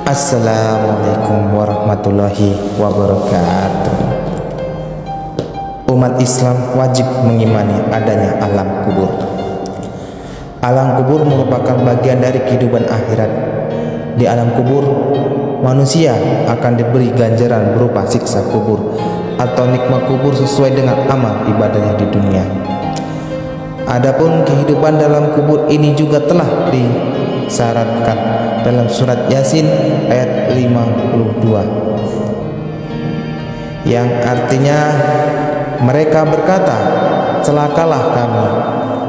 Assalamualaikum warahmatullahi wabarakatuh. Umat Islam wajib mengimani adanya alam kubur. Alam kubur merupakan bagian dari kehidupan akhirat. Di alam kubur, manusia akan diberi ganjaran berupa siksa kubur atau nikmat kubur sesuai dengan amal ibadahnya di dunia. Adapun kehidupan dalam kubur ini juga telah disyaratkan dalam surat Yasin ayat 52, yang artinya mereka berkata, celakalah kami,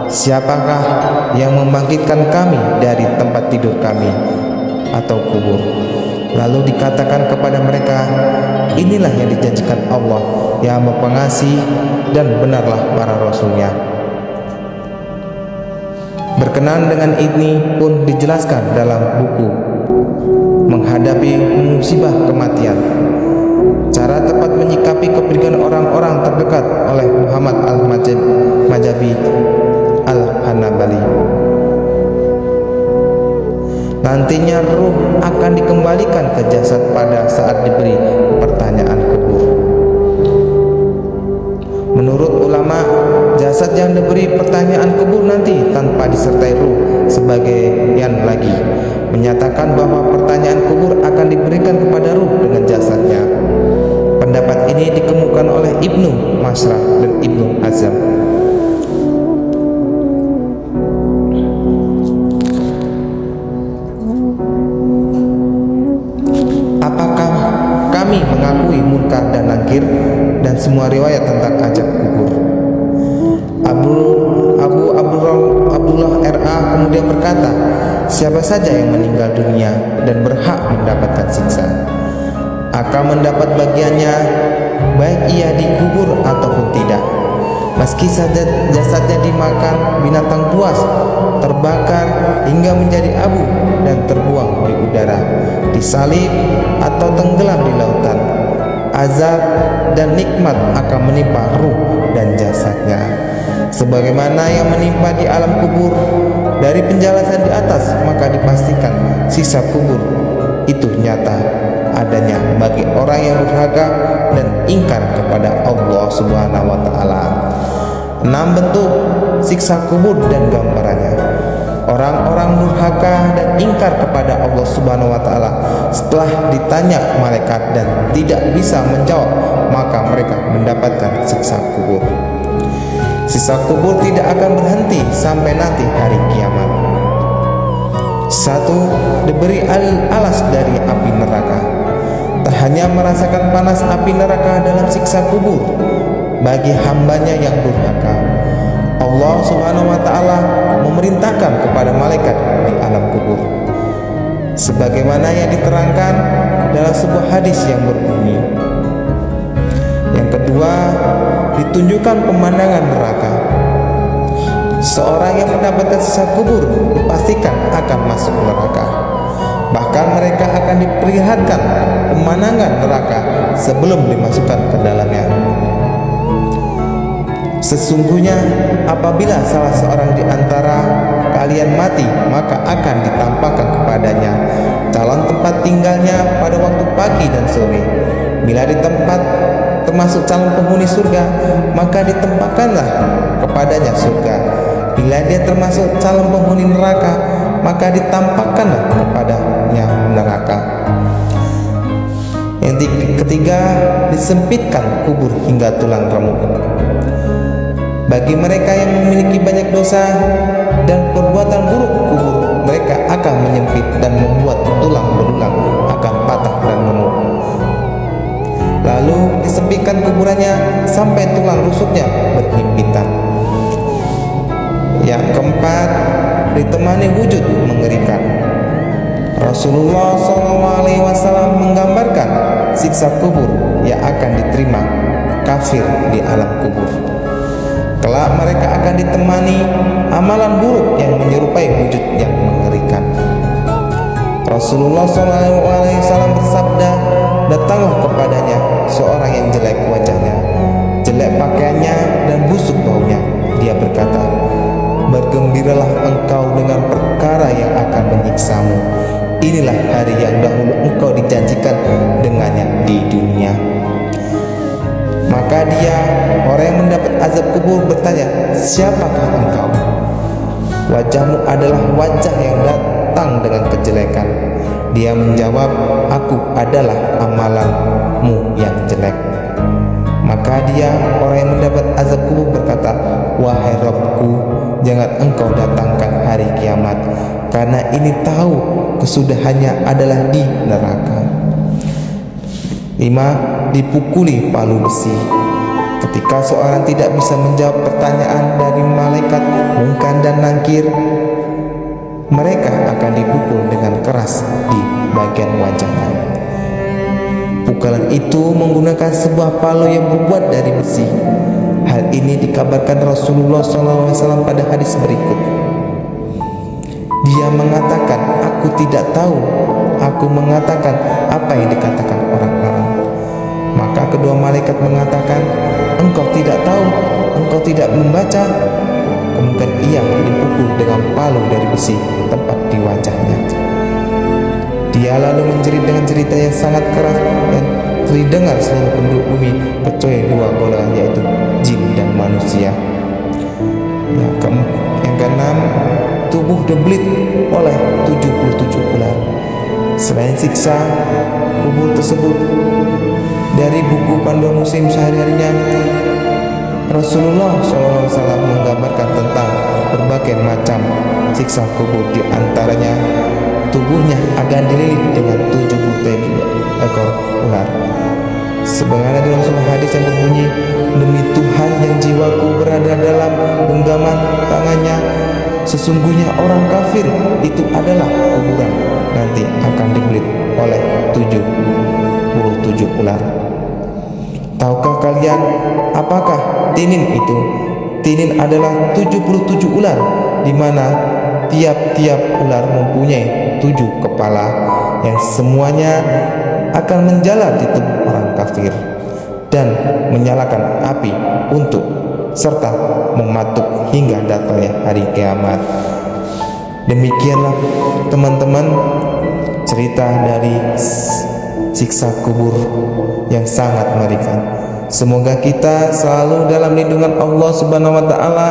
siapakah yang membangkitkan kami dari tempat tidur kami atau kubur. Lalu dikatakan kepada mereka, inilah yang dijanjikan Allah yang Maha Pengasih, dan benarlah para rasulnya. Berkenaan dengan ini pun dijelaskan dalam buku Menghadapi Musibah Kematian, cara tepat menyikapi kepergian orang-orang terdekat oleh Muhammad Al-Majabi Al-Hanabali. Nantinya ruh akan dikembalikan ke jasad pada saat diberi pertanyaan kubur. Menurut ulama, jasad yang diberi pertanyaan kubur nanti tanpa disertai ruh sebagian lagi menyatakan bahwa pertanyaan kubur akan diberikan kepada ruh dengan jasadnya. Pendapat ini dikemukakan oleh Ibnu Masrah dan Ibnu Azam. Apakah kami mengakui munkar dan nakir dan semua riwayat tentang azab kubur? Abu Abdullah R.A. kemudian berkata, siapa saja yang meninggal dunia dan berhak mendapatkan siksa akan mendapat bagiannya, baik ia dikubur ataupun tidak. Meski saja jasadnya dimakan binatang buas, terbakar hingga menjadi abu dan terbuang di udara, disalib atau tenggelam di lautan, azab dan nikmat akan menimpa ruh dan jasadnya sebagaimana yang menimpa di alam kubur. Dari penjelasan di atas, maka dipastikan sisa kubur itu nyata adanya bagi orang yang durhaka dan ingkar kepada Allah Subhanahu wa taala. 6 bentuk siksa kubur dan gambarannya. Orang-orang durhaka dan ingkar kepada Allah Subhanahu wa taala setelah ditanya malaikat dan tidak bisa menjawab, maka mereka mendapatkan siksa kubur. Siksa kubur tidak akan berhenti sampai nanti hari kiamat. 1. Diberi alas dari api neraka. Tak hanya merasakan panas api neraka dalam siksa kubur bagi hambanya yang durhaka, Allah Subhanahu wa taala memerintahkan kepada malaikat di alam kubur sebagaimana yang diterangkan dalam sebuah hadis yang berbunyi. Yang kedua, ditunjukkan pemandangan neraka. Seorang yang mendapatkan siksa kubur dipastikan akan masuk neraka. Bahkan mereka akan diperlihatkan pemandangan neraka sebelum dimasukkan ke dalamnya. Sesungguhnya apabila salah seorang di antara kalian mati, maka akan ditampakkan kepadanya calon tempat tinggalnya pada waktu pagi dan sore. Bila di tempat termasuk calon penghuni surga, maka ditempatkanlah kepadanya surga. Bila dia termasuk calon penghuni neraka, maka ditampakkanlah kepadanya neraka. Yang ketiga, disempitkan kubur hingga tulang remuk. Bagi mereka yang memiliki banyak dosa dan perbuatan buruk, kubur mereka akan menyempit dan membuat tulang belulang akan patah dan remuk. Lalu disempitkan kuburannya sampai tulang rusuknya berhimpitan. Yang keempat, ditemani wujud mengerikan. Rasulullah SAW menggambarkan siksa kubur yang akan diterima kafir di alam kubur. Kelak mereka akan ditemani amalan buruk yang menyerupai wujud yang mengerikan. Rasulullah SAW bersabda, datanglah kepadanya seorang yang jelek wajahnya, jelek pakaiannya dan busuk baunya. Dia berkata, bergembiralah engkau dengan perkara yang akan menyiksamu. inilah hari yang dahulu engkau dijanjikan dengannya di dunia. Maka dia, orang yang mendapat azab kubur, bertanya, siapakah engkau? Wajahmu adalah wajah yang datang dengan kejelekan. Dia menjawab, aku adalah amalanmu yang jelek. Maka dia, orang yang mendapat azab kubur, berkata, wahai Rabbku, jangan engkau datangkan hari kiamat, karena ini tahu kesudahannya adalah di neraka. 5. Dipukuli palu besi. Ketika seorang tidak bisa menjawab pertanyaan dari malaikat Munkar dan Nakir, mereka akan dipukul dengan keras di bagian wajahnya. Pukulan itu menggunakan sebuah palu yang terbuat dari besi. Hal ini dikabarkan Rasulullah SAW pada hadis berikut. Dia mengatakan, aku tidak tahu. Aku mengatakan apa yang dikatakan orang-orang. Maka kedua malaikat mengatakan, engkau tidak tahu, engkau tidak membaca. Kemudian ia dipukul dengan palu dari besi tepat di wajahnya. Dia lalu menjerit dengan cerita yang sangat keras yang terdengar seluruh penduduk bumi kecuali dua golongan, yaitu jin dan manusia. Yang keenam, tubuh dibelit oleh 77 ular. Selain siksa kubur tersebut, dari buku panduan muslim sehari-harinya, Rasulullah SAW menggambarkan tentang berbagai macam siksa kubur. Di antaranya, tubuhnya akan dililit dengan 77 ekor ular. Sebagaimana dalam sebuah hadis yang berbunyi, demi Tuhan yang jiwaku berada dalam genggaman tangannya, sesungguhnya orang kafir itu adalah kuburan, nanti akan dibelit oleh 77 ular. Tahukah kalian apakah tinin itu? Tinin adalah 77 ular, di mana tiap-tiap ular mempunyai 7 kepala yang semuanya akan menjalar di tubuh orang kafir dan menyalakan api untuk serta mematuk hingga datangnya hari kiamat. Demikianlah teman-teman cerita dari siksa kubur yang sangat mengerikan. Semoga kita selalu dalam lindungan Allah Subhanahu wa taala.